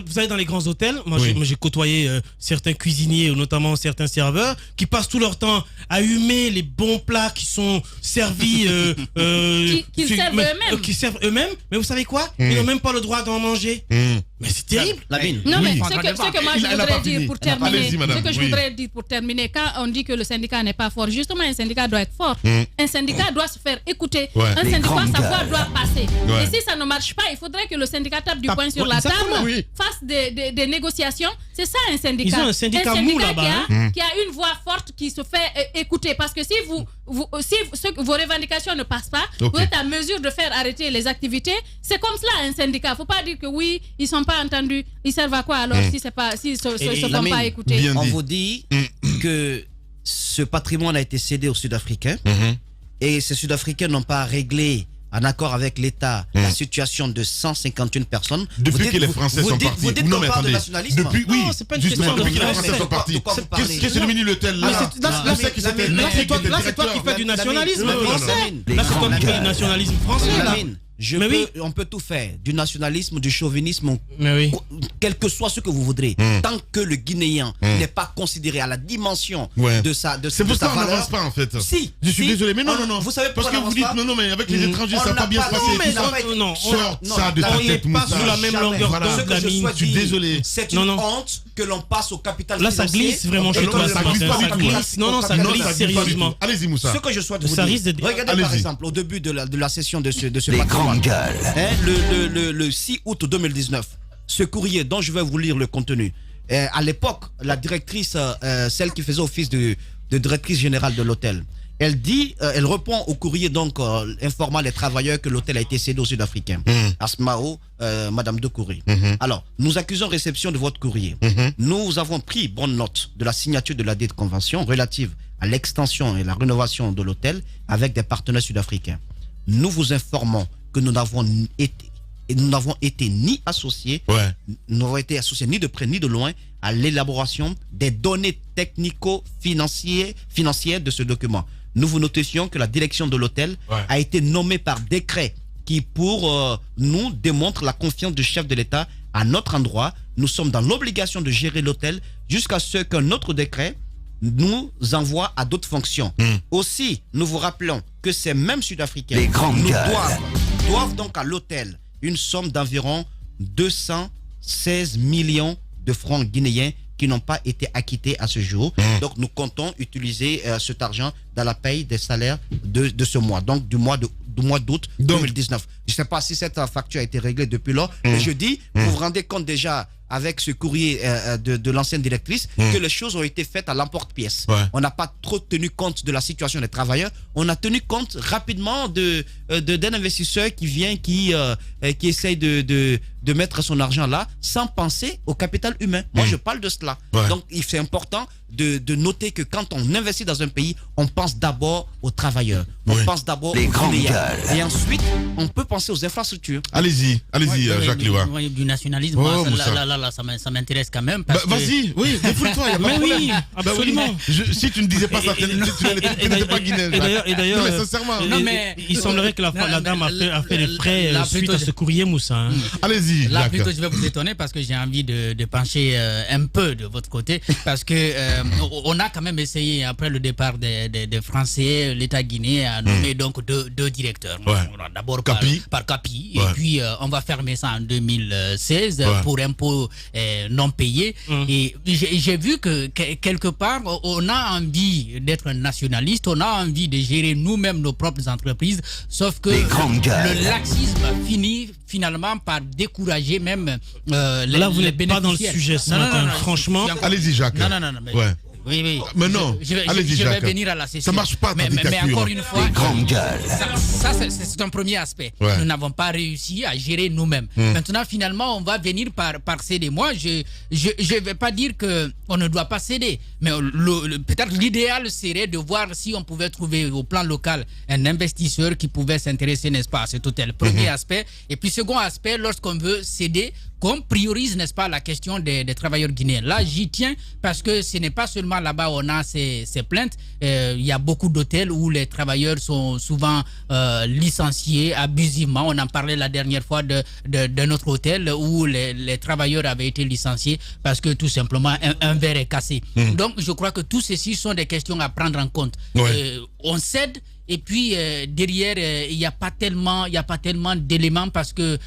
Vous allez dans les grands hôtels. Moi, j'ai côtoyé certains cuisiniers, notamment certains serveurs, qui passent tout leur temps à humer les bons plats qui sont servis. Qu'ils servent eux-mêmes. Qui servent eux-mêmes. Mais vous savez quoi? Ils n'ont même pas le droit d'en manger. Mais c'est terrible. Non, mais ce que moi je voudrais dire pour terminer, je voudrais dire pour terminer, quand on dit que le syndicat n'est pas fort, justement, un syndicat doit être fort. Un syndicat doit se faire écouter. Un syndicat, sa voix doit passer. Et si ça ne marche pas, il faudrait que le syndicat tape du poing sur la table, fasse des négociations. C'est ça un syndicat. Ils ont un syndicat mou là-bas. Qui a une voix forte qui se fait écouter. Parce que si vos revendications ne passent pas, vous êtes à mesure de faire arrêter les activités. C'est comme cela un syndicat. Il ne faut pas dire que oui, ils ne sont pas entendus. Ils servent à quoi alors s'ils ne se font pas écouter? On vous dit que ce patrimoine a été cédé aux Sud-Africains et ces Sud-Africains n'ont pas réglé en accord avec l'État la situation de 151 personnes. Depuis que les Français sont partis. Vous dites qu'on parle de nationalisme? Depuis, oui, c'est pas une justement, question depuis que les Français sont partis. Qu'est-ce que c'est devenu l'hôtel là? Là, c'est toi qui fais du nationalisme français. Là, c'est toi qui fais du nationalisme français. On peut tout faire, du nationalisme, du chauvinisme, quel que soit ce que vous voudrez, tant que le Guinéen n'est pas considéré à la dimension de sa valeur. C'est pour ça qu'on n'avance pas en fait. Si, je suis désolé, mais non. Vous savez parce que vous dites non, mais avec les étrangers ça va pas bien se passer. Non, sort ça de ta tête, on n'est pas sous la même longueur d'onde, Lamine. Je suis désolé. C'est une honte que l'on passe au capital financier. Là, ça glisse vraiment chez toi. Ça glisse. Non, ça glisse sérieusement. Allez-y, Moussa. Ce que je souhaite vous dire, regardez par exemple au début de la session de ce patrimoine. Le 6 août 2019, ce courrier dont je vais vous lire le contenu. À l'époque, la directrice, celle qui faisait office de directrice générale de l'hôtel, elle répond au courrier donc informant les travailleurs que l'hôtel a été cédé aux Sud-Africains. Asmao, Madame Doucouré. Alors, nous accusons réception de votre courrier. Nous avons pris bonne note de la signature de la dite convention relative à l'extension et la rénovation de l'hôtel avec des partenaires sud-africains. Nous vous informons que nous n'avons été ni associés, nous n'avons été associés ni de près ni de loin à l'élaboration des données technico-financières de ce document. Nous vous notions que la direction de l'hôtel a été nommée par décret qui, pour nous, démontre la confiance du chef de l'État à notre endroit. Nous sommes dans l'obligation de gérer l'hôtel jusqu'à ce qu'un autre décret nous envoie à d'autres fonctions. Aussi, nous vous rappelons que ces mêmes Sud-Africains doivent donc à l'hôtel une somme d'environ 216 millions de francs guinéens qui n'ont pas été acquittés à ce jour. Donc nous comptons utiliser cet argent dans la paye des salaires de ce mois, donc du mois d'août 2019. Je ne sais pas si cette facture a été réglée depuis lors, mais je dis, vous vous rendez compte déjà avec ce courrier de l'ancienne directrice que les choses ont été faites à l'emporte-pièce. On n'a pas trop tenu compte de la situation des travailleurs. On a tenu compte rapidement d'un investisseur qui vient, qui essaye de de mettre son argent là sans penser au capital humain. Moi, je parle de cela. Donc, c'est important de noter que quand on investit dans un pays, on pense d'abord aux travailleurs. On pense d'abord aux travailleurs. Et ensuite, on peut penser aux infrastructures. Allez-y, Jacques Liwa. Du nationalisme, ça m'intéresse quand même. Vas-y, oui, défoule-toi. Oui, absolument. Si tu ne disais pas ça, tu n'étais pas guinéen. Et d'ailleurs, mais sincèrement, il semblerait que la dame a fait les frais suite à ce courrier, Moussa. Allez-y. Là, plutôt, je vais vous étonner parce que j'ai envie de pencher un peu de votre côté. Parce que on a quand même essayé, après le départ des Français, l'État guinéen a nommé donc deux directeurs. D'abord par Capi, et puis on va fermer ça en 2016 pour impôts non payés. Et j'ai vu que quelque part, on a envie d'être nationaliste, on a envie de gérer nous-mêmes nos propres entreprises, sauf que le laxisme finit finalement par décourager même là, vous n'êtes pas dans le sujet, franchement. Allez-y, Jacques. Non. Oui. Mais non, allez-y, Jacques. Je vais venir à la session. Ça marche pas, ta dictature. Mais encore une fois, ça c'est un premier aspect. Nous n'avons pas réussi à gérer nous-mêmes. Maintenant, finalement, on va venir par céder. Moi, je vais pas dire qu'on ne doit pas céder, mais peut-être l'idéal serait de voir si on pouvait trouver au plan local un investisseur qui pouvait s'intéresser, n'est-ce pas, à cet hôtel. Premier aspect. Et puis, second aspect, lorsqu'on veut céder, qu'on priorise, n'est-ce pas, la question des travailleurs guinéens. Là, j'y tiens parce que ce n'est pas seulement là-bas où on a ces plaintes. Il y a beaucoup d'hôtels où les travailleurs sont souvent licenciés abusivement. On en parlait la dernière fois d'un autre hôtel où les travailleurs avaient été licenciés parce que tout simplement un verre est cassé. Donc, je crois que tout ceci sont des questions à prendre en compte. On cède. Et puis derrière, il n'y a pas tellement d'éléments parce que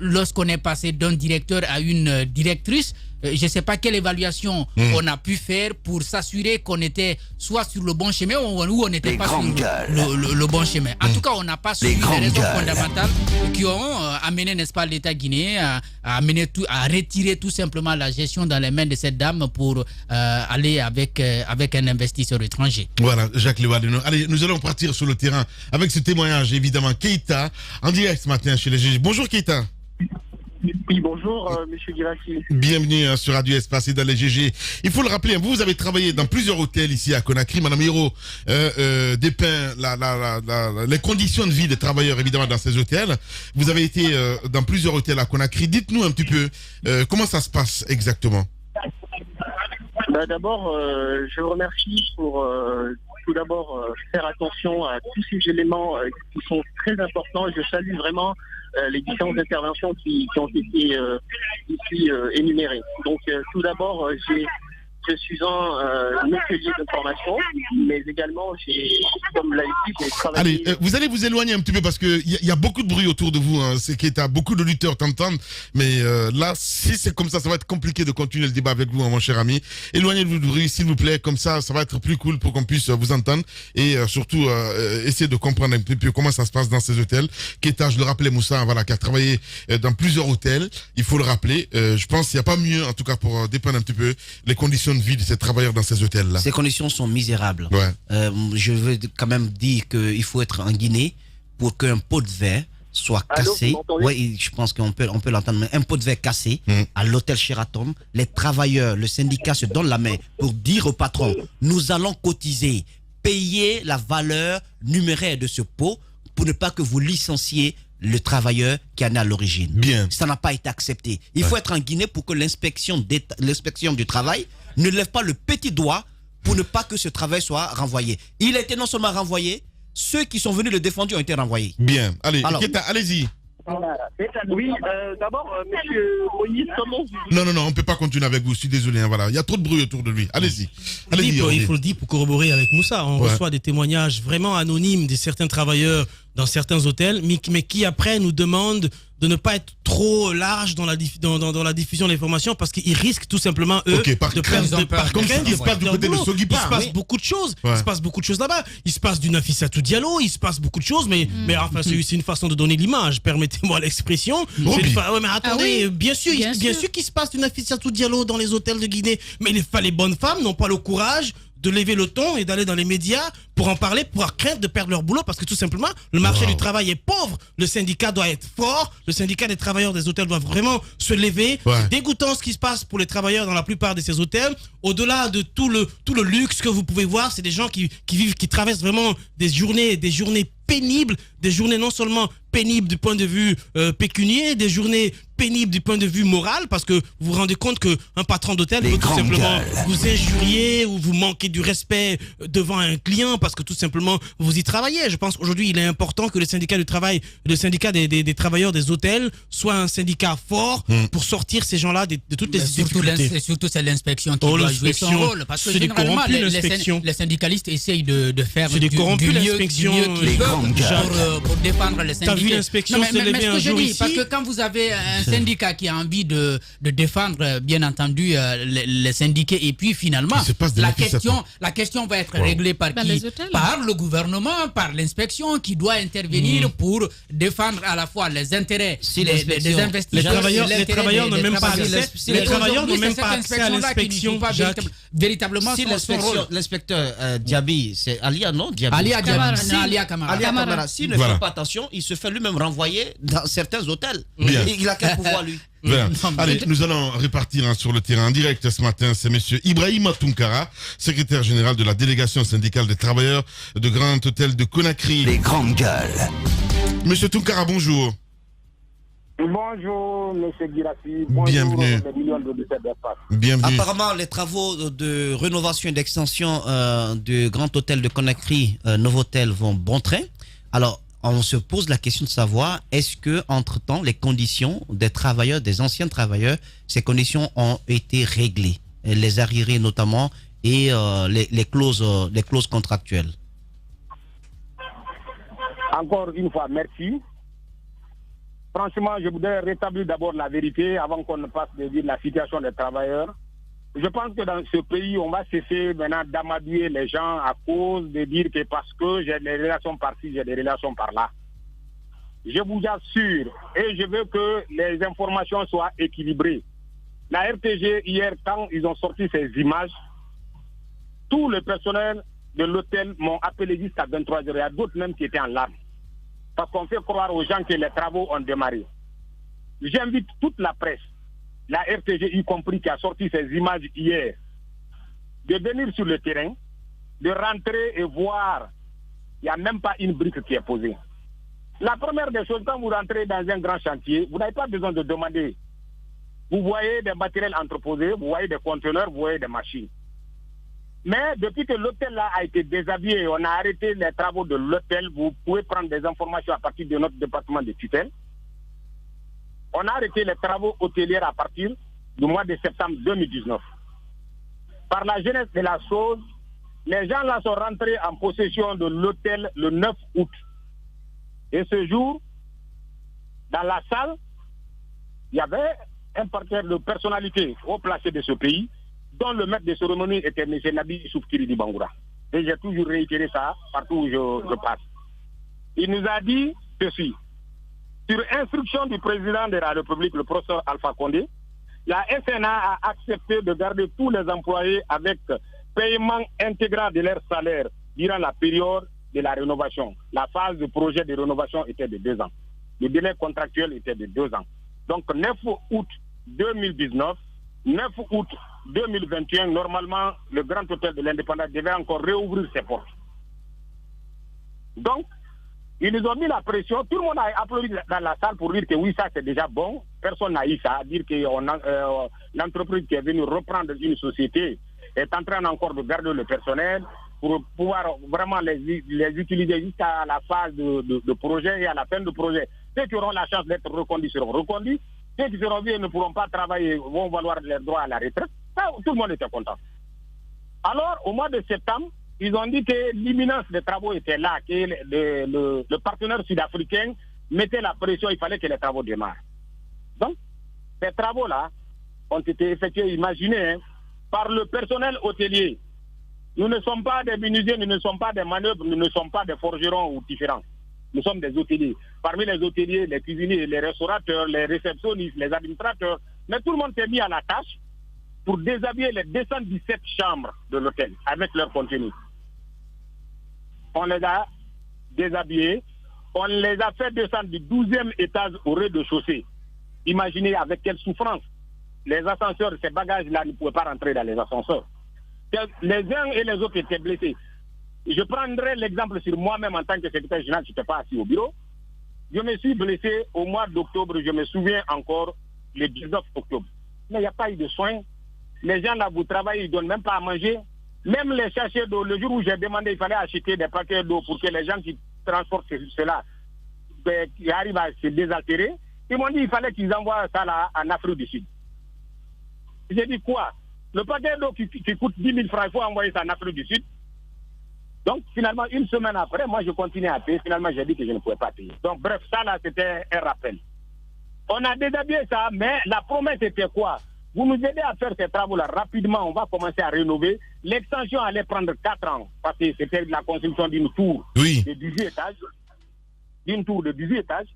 lorsqu'on est passé d'un directeur à une directrice, je ne sais pas quelle évaluation on a pu faire pour s'assurer qu'on était soit sur le bon chemin ou on n'était pas sur le bon chemin. En tout cas, on n'a pas suivi les raisons fondamentales qui ont amené, n'est-ce pas, l'État guinéen à retirer tout simplement la gestion dans les mains de cette dame pour aller avec un investisseur étranger. Voilà, Jacques Lewadeno. Allez, nous allons partir sur le terrain avec ce témoignage, évidemment. Keïta, en direct ce matin chez les GG. Bonjour Keïta. Oui, bonjour, monsieur Guirassi. Bienvenue sur Radio Espace et dans les GG. Il faut le rappeler, vous avez travaillé dans plusieurs hôtels ici à Conakry. Madame Hiro dépeint les conditions de vie des travailleurs, évidemment, dans ces hôtels. Vous avez été dans plusieurs hôtels à Conakry. Dites-nous un petit peu comment ça se passe exactement. D'abord, je vous remercie pour tout d'abord faire attention à tous ces éléments qui sont très importants. Je salue vraiment les différentes interventions qui ont été ici énumérées. Donc tout d'abord, je suis un atelier de formation, mais également, comme l'a dit, j'ai travaillé... Allez, vous allez vous éloigner un petit peu parce qu'il y a beaucoup de bruit autour de vous. C'est qu'il y a beaucoup d'auditeurs t'entendent. Mais là, si c'est comme ça va être compliqué de continuer le débat avec vous, mon cher ami. Éloignez-vous du bruit, s'il vous plaît. Comme ça va être plus cool pour qu'on puisse vous entendre. Et surtout, essayer de comprendre un peu comment ça se passe dans ces hôtels. Keïta, je le rappelais, Moussa, voilà, qui a travaillé dans plusieurs hôtels. Il faut le rappeler. Je pense qu'il n'y a pas mieux, en tout cas, pour dépeindre un petit peu les conditions de vie de ces travailleurs dans ces hôtels-là. Ces conditions sont misérables. Je veux quand même dire qu'il faut être en Guinée pour qu'un pot de verre soit cassé. Oui, je pense qu'on peut l'entendre. Mais un pot de verre cassé à l'hôtel Sheraton, les travailleurs, le syndicat se donnent la main pour dire au patron, nous allons cotiser, payer la valeur numéraire de ce pot pour ne pas que vous licenciez le travailleur qui en est à l'origine. Bien. Ça n'a pas été accepté. Il faut être en Guinée pour que l'inspection du travail ne lève pas le petit doigt pour ne pas que ce travail soit renvoyé. Il a été non seulement renvoyé, ceux qui sont venus le défendre ont été renvoyés. Bien. Allez, Keïta, allez-y. Oui, d'abord, monsieur Moïse, comment vous... Non, on ne peut pas continuer avec vous, je suis désolé. Voilà. Il y a trop de bruit autour de lui. Allez-y. Il faut le dire pour corroborer avec Moussa. On reçoit des témoignages vraiment anonymes de certains travailleurs dans certains hôtels, mais qui après nous demandent de ne pas être trop large dans la diffusion de l'information parce qu'ils risquent tout simplement, eux, de perdre comme ce qui se passe du côté de Sogipa. Il se passe beaucoup de choses. Il se passe beaucoup de choses là-bas. Il se passe du Nafissatou Diallo, il se passe beaucoup de choses, mais enfin, c'est une façon de donner l'image. Permettez-moi l'expression. Mais attendez, bien sûr qu'il se passe du Nafissatou Diallo dans les hôtels de Guinée, mais les bonnes femmes n'ont pas le courage de lever le ton et d'aller dans les médias pour en parler, pour craindre de perdre leur boulot, parce que tout simplement, le marché du travail est pauvre, le syndicat doit être fort, le syndicat des travailleurs des hôtels doit vraiment se lever. C'est dégoûtant ce qui se passe pour les travailleurs dans la plupart de ces hôtels. Au-delà de tout le luxe que vous pouvez voir, c'est des gens qui traversent vraiment des journées pénibles, des journées non seulement pénibles du point de vue pécunier, des journées pénibles du point de vue moral, parce que vous vous rendez compte qu'un patron d'hôtel peut tout simplement vous injurier ou vous manquer du respect devant un client parce que tout simplement vous y travaillez. Je pense qu'aujourd'hui il est important que le syndicat du travail, le syndicat des travailleurs des hôtels soit un syndicat fort pour sortir ces gens-là de toutes les difficultés. Surtout c'est l'inspection qui doit jouer son rôle, parce que généralement les syndicalistes essayent de faire du mieux qu'ils peuvent pour défendre les syndicats. T'as vu l'inspection se lever un jour ici? Parce que quand vous avez un syndicat qui a envie de défendre, bien entendu, les syndiqués, et puis finalement, la question va être réglée par qui? Par le gouvernement, par l'inspection qui doit intervenir pour défendre à la fois les intérêts des investisseurs. Les travailleurs n'ont même pas accès à l'inspection. Véritablement, si l'inspecteur Diaby, c'est Alia, non? Alia Kamara. S'il ne fait pas attention, il se fait lui-même renvoyer dans certains hôtels. Il a quel pouvoir, lui? Allez, nous allons répartir sur le terrain en direct ce matin. C'est monsieur Ibrahima Tounkara, secrétaire général de la délégation syndicale des travailleurs de Grand Hôtel de Conakry. Les grandes gueules. Monsieur Tounkara, bonjour. Bonjour, monsieur Guirassi. Bonjour, bienvenue. Bienvenue. Apparemment, les travaux de rénovation et d'extension du Grand Hôtel de Conakry, Novotel, vont bon train. Alors, on se pose la question de savoir, est-ce que, entre-temps, les conditions des travailleurs, des anciens travailleurs, ces conditions ont été réglées, les arriérés notamment, et les clauses contractuelles? Encore une fois, merci. Franchement, je voudrais rétablir d'abord la vérité avant qu'on ne passe de dire la situation des travailleurs. Je pense que dans ce pays, on va cesser maintenant d'amadouer les gens à cause de dire que parce que j'ai des relations par-ci, j'ai des relations par-là. Je vous assure, et je veux que les informations soient équilibrées. La RTG, hier, quand ils ont sorti ces images, tout le personnel de l'hôtel m'ont appelé jusqu'à 23h. Il y a d'autres même qui étaient en larmes. Parce qu'on fait croire aux gens que les travaux ont démarré. J'invite toute la presse, la RTG y compris, qui a sorti ces images hier, de venir sur le terrain, de rentrer et voir. Il n'y a même pas une brique qui est posée. La première des choses, quand vous rentrez dans un grand chantier, vous n'avez pas besoin de demander. Vous voyez des matériels entreposés, vous voyez des conteneurs, vous voyez des machines. Mais depuis que l'hôtel là a été déshabillé, on a arrêté les travaux de l'hôtel. Vous pouvez prendre des informations à partir de notre département de tutelle. On a arrêté les travaux hôteliers à partir du mois de septembre 2019. Par la jeunesse de la chose, les gens là sont rentrés en possession de l'hôtel le 9 août. Et ce jour, dans la salle, il y avait un parterre de personnalités haut placées de ce pays, dont le maître de cérémonie était M. Nabi Soufkiri Bangoura. Et j'ai toujours réitéré ça partout où je passe. Il nous a dit ceci. Sur instruction du président de la République, le professeur Alpha Condé, la FNA a accepté de garder tous les employés avec paiement intégral de leur salaire durant la période de la rénovation. La phase de projet de rénovation était de 2 ans. Le délai contractuel était de 2 ans. Donc 9 août 2019, 9 août 2021, normalement, le Grand Hôtel de l'Indépendance devait encore réouvrir ses portes. Donc, ils nous ont mis la pression. Tout le monde a applaudi dans la salle pour dire que oui, ça c'est déjà bon. Personne n'a eu ça. Dire que l'entreprise qui est venue reprendre une société est en train encore de garder le personnel pour pouvoir vraiment les utiliser jusqu'à la phase de projet et à la fin du projet. Ceux qui auront la chance d'être reconduits seront reconduits. Ceux qui seront vieux ne pourront pas travailler, vont valoir leurs droits à la retraite. Ça, tout le monde était content. Alors, au mois de septembre, ils ont dit que l'imminence des travaux était là, que le partenaire sud-africain mettait la pression, il fallait que les travaux démarrent. Donc, ces travaux-là ont été effectués, imaginez, par le personnel hôtelier. Nous ne sommes pas des menuisiers, nous ne sommes pas des manœuvres, nous ne sommes pas des forgerons ou différents. Nous sommes des hôteliers. Parmi les hôteliers, les cuisiniers, les restaurateurs, les réceptionnistes, les administrateurs, mais tout le monde s'est mis à la tâche pour déshabiller les 217 chambres de l'hôtel avec leur contenu. On les a déshabillés, on les a fait descendre du 12e étage au rez-de-chaussée. Imaginez avec quelle souffrance. Les ascenseurs, ces bagages-là ne pouvaient pas rentrer dans les ascenseurs. Les uns et les autres étaient blessés. Je prendrai l'exemple sur moi-même en tant que secrétaire général, je n'étais pas assis au bureau. Je me suis blessé au mois d'octobre, je me souviens encore, le 19 octobre. Mais il n'y a pas eu de soins. Les gens là, vous travaillez, ils ne donnent même pas à manger. Même les sachets d'eau, le jour où j'ai demandé, il fallait acheter des paquets d'eau pour que les gens qui transportent cela, qui arrivent à se désaltérer, ils m'ont dit qu'il fallait qu'ils envoient ça là en Afrique du Sud. J'ai dit quoi? Le paquet d'eau qui coûte 10 000 francs, il faut envoyer ça en Afrique du Sud. Donc finalement, une semaine après, moi je continue à payer. Finalement, j'ai dit que je ne pouvais pas payer. Donc bref, ça là, c'était un rappel. On a déshabillé ça, mais la promesse était quoi? Vous nous aidez à faire ces travaux-là rapidement, on va commencer à rénover. L'extension allait prendre 4 ans, parce que c'était la construction d'une tour de 18 étages. D'une tour de 18 étages,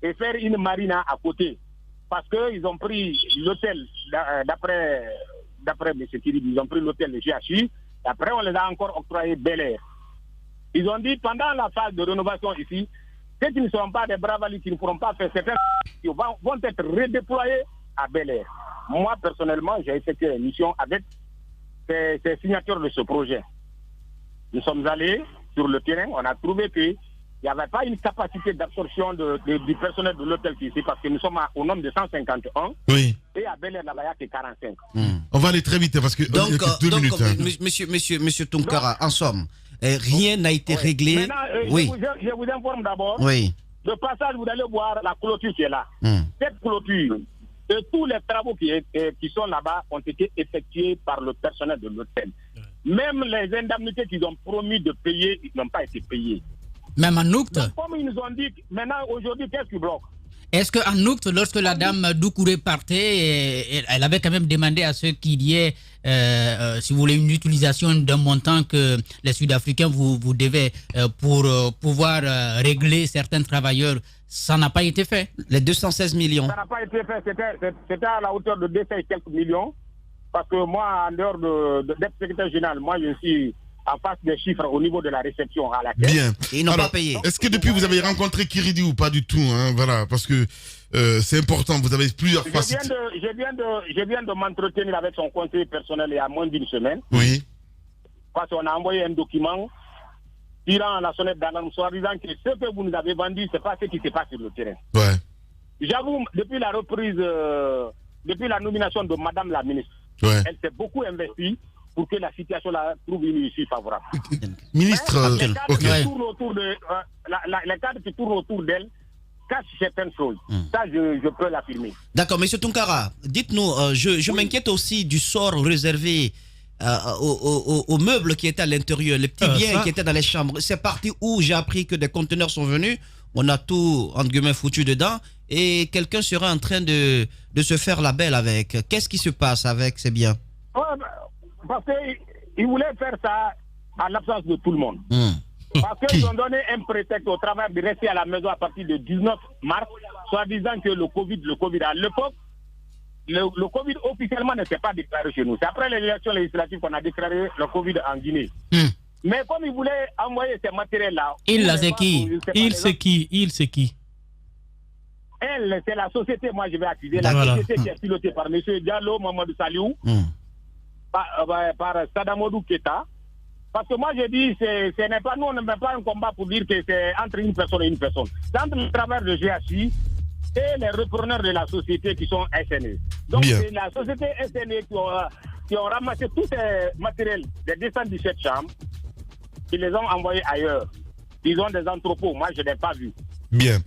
et faire une marina à côté. Parce qu'ils ont pris l'hôtel, d'après M. Kirib, ils ont pris l'hôtel de GHI, après on les a encore octroyé Bel Air. Ils ont dit, pendant la phase de rénovation ici, ceux qui ne seront pas des bravalis, qui ne pourront pas faire certaines choses, vont être redéployés à Bel Air. Moi, personnellement, j'ai effectué une mission avec ces signatures de ce projet. Nous sommes allés sur le terrain, on a trouvé qu'il n'y avait pas une capacité d'absorption du personnel de l'hôtel ici, parce que nous sommes au nombre de 151. Oui. Et à Bel Air, là-bas, il n'y a que 45. On va aller très vite, parce que donc, minutes, monsieur Tunkara, en somme, rien n'a été réglé. Maintenant, je vous informe d'abord. Oui. De passage, vous allez voir la clôture qui est là. Cette clôture, tous les travaux qui sont là-bas ont été effectués par le personnel de l'hôtel. Même les indemnités qu'ils ont promis de payer, ils n'ont pas été payés. Même en août. Comme ils nous ont dit, maintenant, aujourd'hui, qu'est-ce qui bloque? Est-ce qu'en août, lorsque la dame Doucouré partait, elle avait quand même demandé à ce qu'il y ait, si vous voulez, une utilisation d'un montant que les Sud-Africains vous devez pour pouvoir régler certains travailleurs? Ça n'a pas été fait. Les 216 millions. Ça n'a pas été fait. C'était à la hauteur de 200 et quelques millions. Parce que moi, en dehors d'être secrétaire général, moi, je suis en face des chiffres au niveau de la réception à la caisse. Bien. Et ils n'ont pas payé. Est-ce que depuis vous avez rencontré Kiridi ou pas du tout, hein, voilà, parce que c'est important, vous avez plusieurs facettes. Je viens de m'entretenir avec son conseiller personnel il y a moins d'une semaine. Oui. Parce qu'on a envoyé un document tirant la sonnette d'alarme, soit disant que ce que vous nous avez vendu, ce n'est pas ce qui se passe sur le terrain. Ouais. J'avoue, depuis la reprise, depuis la nomination de Madame la ministre, elle s'est beaucoup investie pour que la situation là trouve une issue favorable. Ministre, les cadres qui tournent autour d'elle cachent certaines choses. Ça, je peux l'affirmer. D'accord, monsieur Tunkara, dites-nous, je m'inquiète aussi du sort réservé aux meubles qui étaient à l'intérieur, les petits biens qui étaient dans les chambres. C'est parti où j'ai appris que des conteneurs sont venus, on a tout, entre guillemets, foutu dedans, et quelqu'un serait en train de se faire la belle avec. Qu'est-ce qui se passe avec ces biens? Parce qu'ils voulaient faire ça à l'absence de tout le monde. Parce qu'ils ont donné un prétexte au travail de rester à la maison à partir du 19 mars, soit disant que le Covid, à l'époque, le Covid officiellement n'était pas déclaré chez nous. C'est après les élections législatives qu'on a déclaré le Covid en Guinée. Mais comme ils voulaient envoyer ces matériels-là... C'est qui Elle, c'est la société, moi je vais accuser, la société qui est pilotée par M. Diallo, Mamadou Saliou, par Sadamodou Keta. Parce que moi je dis, ce n'est pas, nous on ne met pas un combat pour dire que c'est entre une personne et une personne. C'est entre le travail de GHI et les repreneurs de la société qui sont SNE. Donc c'est la société SNE qui ont ramassé tous ces matériels des 217 chambres, qui les ont envoyés ailleurs. Ils ont des entrepôts, moi je n'ai pas vu. Bien.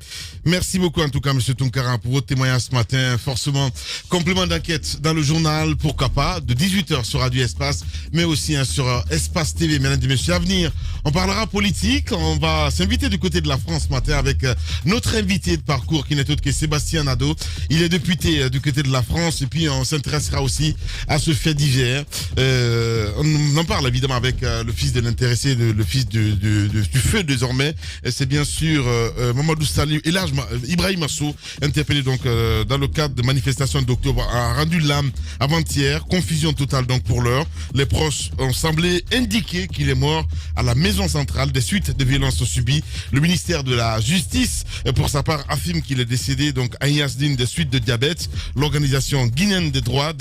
Merci beaucoup en tout cas, M. Tunkara, pour votre témoignage ce matin. Forcément, complément d'enquête dans le journal, pourquoi pas, de 18h sur Radio Espace, mais aussi sur Espace TV, mesdames et messieurs. À venir, on parlera politique. On va s'inviter du côté de la France ce matin avec notre invité de parcours qui n'est autre que Sébastien Nadeau. Il est député du côté de la France et puis on s'intéressera aussi à ce fait divers. On en parle évidemment avec le fils de l'intéressé, le fils du feu désormais. C'est bien sûr Mamadou Saliou et Large Ibrahim Assou, interpellé donc dans le cadre de manifestations d'octobre, a rendu l'âme avant-hier. Confusion totale donc pour l'heure. Les proches ont semblé indiquer qu'il est mort à la maison centrale des suites de violences subies. Le ministère de la Justice, pour sa part, affirme qu'il est décédé donc à Yazdine des suites de diabète. L'organisation guinéenne des droits,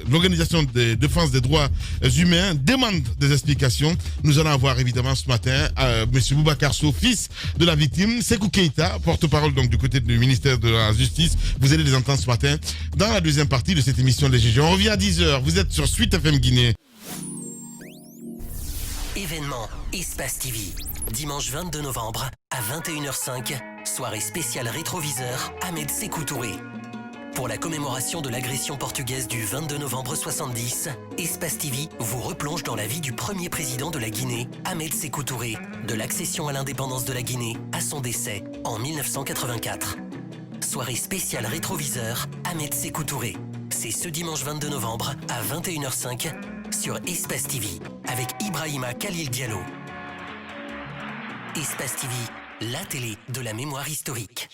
l'organisation de défense des droits humains demande des explications. Nous allons avoir évidemment ce matin M. Boubacar Sow, fils de la victime, Sekou Keïta, porte-parole donc du côté du ministère de la Justice. Vous allez les entendre ce matin dans la deuxième partie de cette émission Les GG. On revient à 10h. Vous êtes sur Suite FM Guinée. Événement Espace TV. Dimanche 22 novembre à 21h05. Soirée spéciale rétroviseur Ahmed Sékou Touré. Pour la commémoration de l'agression portugaise du 22 novembre 70, Espace TV vous replonge dans la vie du premier président de la Guinée, Ahmed Sékou Touré, de l'accession à l'indépendance de la Guinée à son décès en 1984. Soirée spéciale rétroviseur Ahmed Sékou Touré. C'est ce dimanche 22 novembre à 21h05 sur Espace TV avec Ibrahima Khalil Diallo. Espace TV, la télé de la mémoire historique.